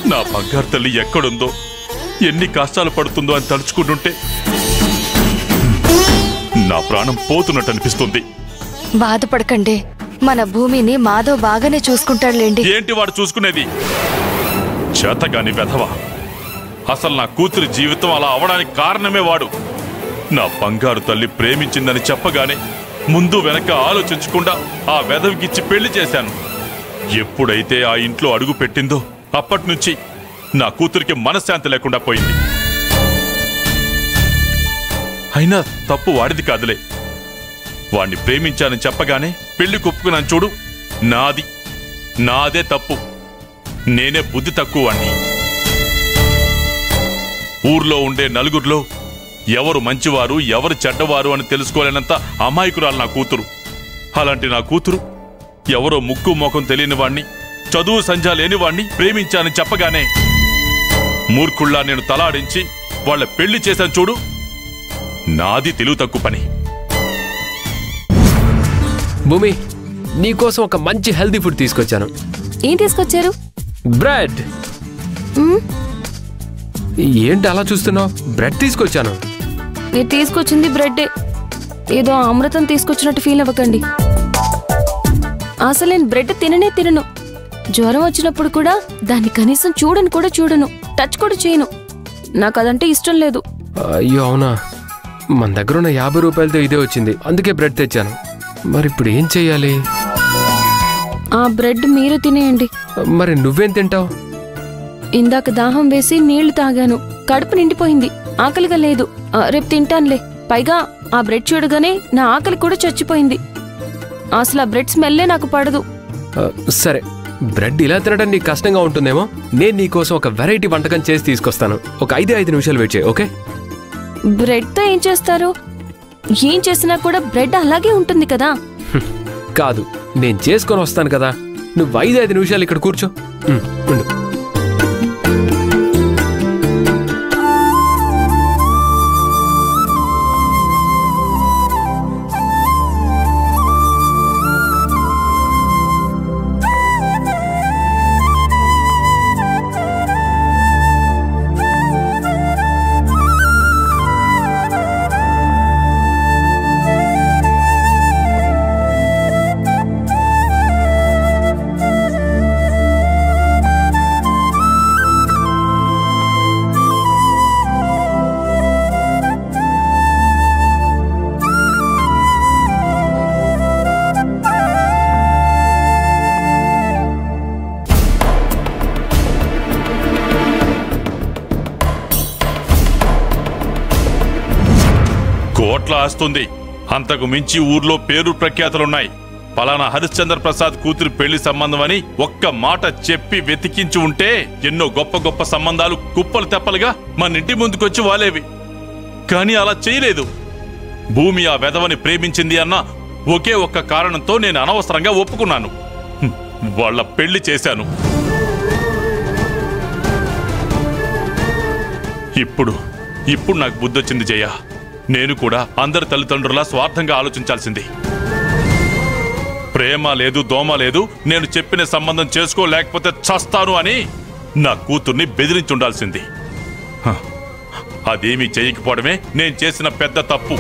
నా బంగారు తల్లి ఎక్కడుందో, ఎన్ని కష్టాలు పడుతుందో అని తలుచుకుంటుంటే నా ప్రాణం పోతున్నట్టు అనిపిస్తుంది. బాధపడకండి, మన భూమిని మాధవ్ బాగానే చూసుకుంటాడులేండి. ఏంటి వాడు చూసుకునేది? చేతగాని వెధవ. అసలు నా కూతురి జీవితం అలా అవడానికి కారణమే వాడు. నా బంగారు తల్లి ప్రేమించిందని చెప్పగానే ముందు వెనక ఆలోచించకుండా ఆ వెధవికిచ్చి పెళ్లి చేశాను. ఎప్పుడైతే ఆ ఇంట్లో అడుగు పెట్టిందో అప్పటి నుంచి నా కూతురికి మనశ్శాంతి లేకుండా పోయింది. అయినా తప్పు వాడిది కాదులే. వాణ్ణి ప్రేమించానని చెప్పగానే పెళ్లి కొప్పుకున్నాను చూడు, నాదే తప్పు. నేనే బుద్ధి తక్కువ వాణ్ణి. ఊర్లో ఉండే నలుగురిలో ఎవరు మంచివారు ఎవరు చెడ్డవారు అని తెలుసుకోలేనంత అమాయకురాలు నా కూతురు. అలాంటి నా కూతురు ఎవరో ముక్కు మోకం తెలియని వాణ్ణి, చదువు సంధ్య లేని వాణ్ణి ప్రేమించానని చెప్పగానే మూర్ఖుళ్ళా నేను తలాడించి వాళ్ళ పెళ్లి చేశాను చూడు, నాది తెలివి తక్కువ పని. భూమి, నీకోసం ఒక మంచి హెల్దీ ఫుడ్ తీసుకొచ్చాను. ఏం తీసుకొచ్చారు? బ్రెడ్. ఏంటి అలా చూస్తున్నావు? బ్రెడ్ తీసుకొచ్చాను. నేను తీసుకొచ్చింది బ్రెడ్డే. ఏదో అమృతం తీసుకొచ్చినట్టు ఫీల్ అవ్వకండి. అసలు నేను బ్రెడ్ తినను. జ్వరం వచ్చినప్పుడు కూడా దాన్ని కనీసం చూడను, టచ్ కూడా చేయను. నాకు అదంటే ఇష్టం లేదు. అయ్యో అవునా? మన దగ్గర ఉన్న 50 రూపాయలతో ఇదే వచ్చింది, అందుకే బ్రెడ్ తెచ్చాను. మరి ఇప్పుడు ఏం చెయ్యాలి? ఆ బ్రెడ్ మీరు తినేయండి. మరి నువ్వేం తింటావు? ఇందాక దాహం వేసి నీళ్లు తాగాను, కడుపు నిండిపోయింది, ఆకలిగా లేదు. రేపు తింటానులే. పైగా ఆ బ్రెడ్ చూడగానే నా ఆకలి కూడా చచ్చిపోయింది. అసలు ఆ బ్రెడ్ స్మెల్లే నాకు పడదు. సరే, బ్రెడ్ ఇలా తినడం నీకు కష్టంగా ఉంటుందేమో. నేను నీకోసం ఒక వెరైటీ వంటకం చేసి తీసుకొస్తాను. ఒక 5 నిమిషాలు వెయిట్ చేయి, ఓకే? బ్రెడ్తో ఏం చేస్తారు? ఏం చేసినా కూడా బ్రెడ్ అలాగే ఉంటుంది కదా. కాదు, నేను చేసుకొని వస్తాను కదా. నువ్వు 5 నిమిషాలు ఇక్కడ కూర్చో. ఉండు. కోట్ల ఆస్తుంది. అంతకు మించి ఊర్లో పేరు ప్రఖ్యాతులున్నాయి. పలానా హరిశ్చంద్ర ప్రసాద్ కూతురు పెళ్లి సంబంధం అని ఒక్క మాట చెప్పి వెతికించి ఉంటే ఎన్నో గొప్ప గొప్ప సంబంధాలు కుప్పలు తెప్పలుగా మన ఇంటి ముందుకొచ్చి వాలేవి. కానీ అలా చేయలేదు. భూమి ఆ వెధవని ప్రేమించింది అన్న ఒకే ఒక్క కారణంతో నేను అనవసరంగా ఒప్పుకున్నాను. వాళ్ళ పెళ్లి చేశాను. ఇప్పుడు నాకు బుద్ధొచ్చింది జయ. నేను కూడా అందరి తల్లిదండ్రులా స్వార్థంగా ఆలోచించాల్సింది. ప్రేమ లేదు, దోమ లేదు, నేను చెప్పిన సంబంధం చేసుకోలేకపోతే చస్తాను అని నా కూతుర్ని బెదిరించుండాల్సింది. అదేమీ చేయకపోవడమే నేను చేసిన పెద్ద తప్పు.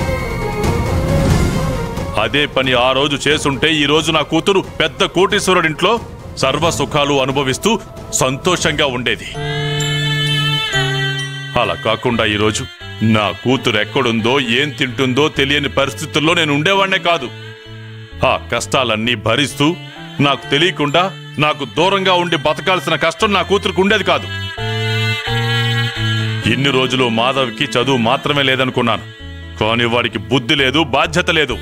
అదే పని ఆ రోజు చేసుంటే ఈ రోజు నా కూతురు పెద్ద కోటీశ్వరుడింట్లో సర్వ సుఖాలు అనుభవిస్తూ సంతోషంగా ఉండేది. అలా కాకుండా ఈరోజు నా కూతురు ఎక్కడుందో ఏం తింటుందో తెలియని పరిస్థితుల్లో నేను ఉండేవాణ్ణే కాదు. ఆ కష్టాలన్నీ భరిస్తూ నాకు తెలియకుండా నాకు దూరంగా ఉండి బతకాల్సిన కష్టం నా కూతురుకు ఉండేది కాదు. ఇన్ని రోజులు మాధవ్కి చదువు మాత్రమే లేదనుకున్నాను. కానీ వాడికి బుద్ధి లేదు, బాధ్యత లేదు.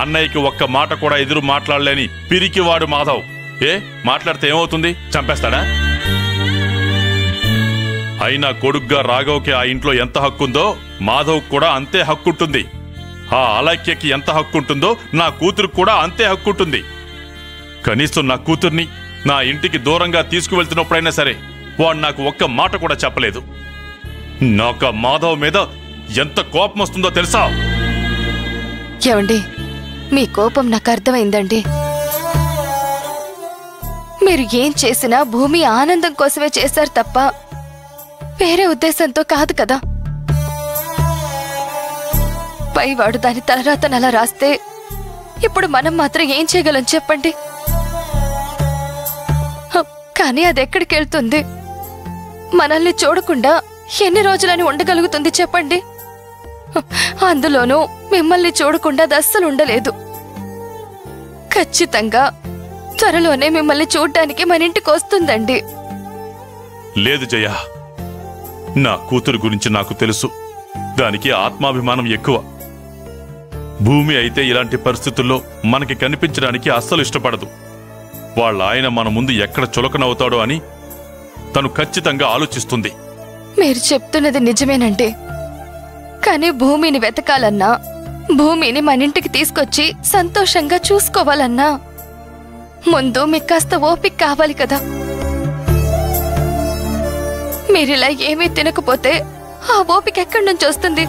అన్నయ్యకి ఒక్క మాట కూడా ఎదురు మాట్లాడలేని పిరికివాడు మాధవ్. మాట్లాడితే ఏమవుతుంది? చంపేస్తాడా? అయినా కొడుగ్గా రాఘవ్కి ఆ ఇంట్లో ఎంత హక్కుందో మాధవ్ కూడా అంతే హక్కుంటుంది. ఆ అలక్యకి ఎంత హక్కుంటుందో నా కూతురుకు కూడా అంతే హక్కుంటుంది. కనీసం నా కూతుర్ని నా ఇంటికి దూరంగా తీసుకువెళ్తున్నప్పుడైనా సరే వాడు నాకు ఒక్క మాట కూడా చెప్పలేదు. నాకు మాధవ్ మీద ఎంత కోపం వస్తుందో తెలుసా? ఏమండి, మీ కోపం నాకు అర్థమైందండి. మీరు ఏం చేసినా భూమి ఆనందం కోసమే చేశారు తప్ప వేరే ఉద్దేశంతో కాదు కదా. పైవాడు దాని తలరాతను అలా రాస్తే ఇప్పుడు మనం మాత్రం ఏం చేయగలం చెప్పండి? కానీ అది ఎక్కడికి వెళ్తుంది? మనల్ని చూడకుండా ఎన్ని రోజులని ఉండగలుగుతుంది చెప్పండి? అందులోనూ మిమ్మల్ని చూడకుండా అది అస్సలు ఉండలేదు. ఖచ్చితంగా త్వరలోనే మిమ్మల్ని చూడ్డానికి మన ఇంటికి వస్తుందండి. లేదు జయ, నా కూతురు గురించి నాకు తెలుసు. దానికి ఆత్మాభిమానం ఎక్కువ. భూమి అయితే ఇలాంటి పరిస్థితుల్లో మనకి కనిపించడానికి అస్సలు ఇష్టపడదు. వాళ్ళ ఆయన మన ముందు ఎక్కడ చులకనవుతాడో అని తను ఖచ్చితంగా ఆలోచిస్తుంది. మీరు చెప్తున్నది నిజమేనండి. కానీ భూమిని వెతకాలన్నా, భూమిని మన ఇంటికి తీసుకొచ్చి సంతోషంగా చూసుకోవాలన్నా ముందు మీకు కాస్త ఓపిక కావాలి కదా. మీరిలా ఏమీ తినకపోతే ఆ ఓపిక ఎక్కడి నుంచి వస్తుంది?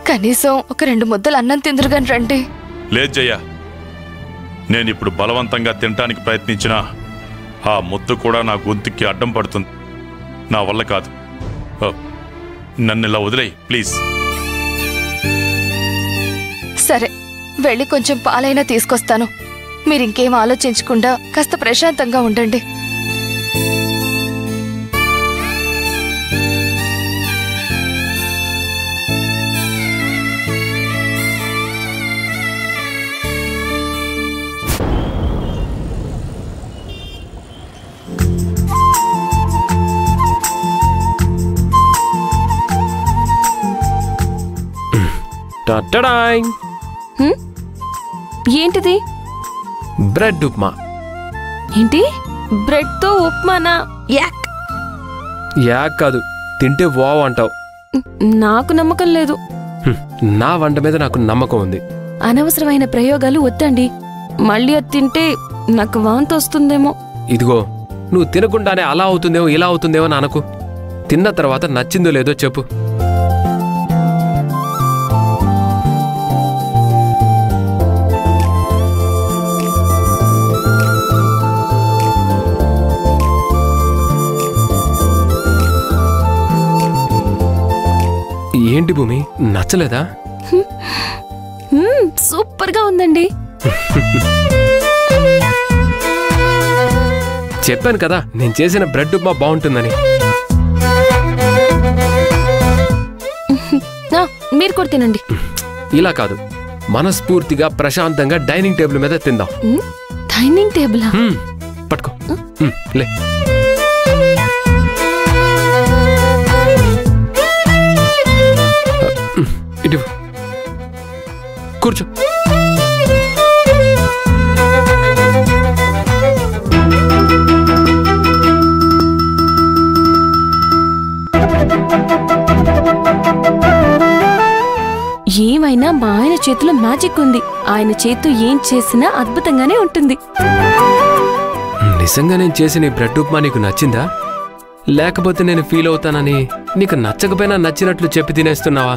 కనీసం ఒక 2 ముద్దలు అన్నం తిందురుగాని రండి. లేదు జయ, నేనిప్పుడు బలవంతంగా తినటానికి ప్రయత్నించినా ఆ ముద్ద కూడా నా గొంతుకి అడ్డం పడుతుంది. నా వల్ల కాదు. నన్ను ఇలా వదిలేయ్ ప్లీజ్. సరే, వెళ్ళి కొంచెం పాలైనా తీసుకొస్తాను. మీరింకేం ఆలోచించకుండా కాస్త ప్రశాంతంగా ఉండండి. టటడాయ్! ఏంటిది? బ్రెడ్ ఉప్మా. ఏంటి? బ్రెడ్ తో ఉప్మానా? యాక్! యాక్ కాదు, తింటే వావ్ అంటావు. నాకు నమ్మకం లేదు. నా వంట మీద నాకు నమ్మకం ఉంది. అనవసరమైన ప్రయోగాలు వద్దండి. మళ్ళీ అది తింటే నాకు వాంతి వస్తుందేమో. ఇదిగో, నువ్వు తినకుండానే అలా అవుతుందేమో ఇలా అవుతుందేమో అని అనకు. తిన్న తర్వాత నచ్చిందో లేదో చెప్పు. ఏంటి భూమి, నచ్చలేదా? సూపర్ గా ఉందండి. చెప్పాను కదా నేను చేసిన బ్రెడ్ ఉప్మా బాగుంటుందని. మీరు కూడా తినండి. ఇలా కాదు, మనస్ఫూర్తిగా ప్రశాంతంగా డైనింగ్ టేబుల్ మీద తిందాం. డైనింగ్ టేబులా? పట్టుకో, లే. ఇటు కూర్చో. ఏమైనా మా ఆయన చేతిలో మ్యాజిక్ ఉంది. ఆయన చేతితో ఏం చేసినా అద్భుతంగానే ఉంటుంది. నిజంగా నేను చేసిన ఈ బ్రెడ్ ఉప్మా నీకు నచ్చిందా? లేకపోతే నేను ఫీల్ అవుతానని నీకు నచ్చకపోయినా నచ్చినట్లు చెప్పి తినేస్తున్నావా?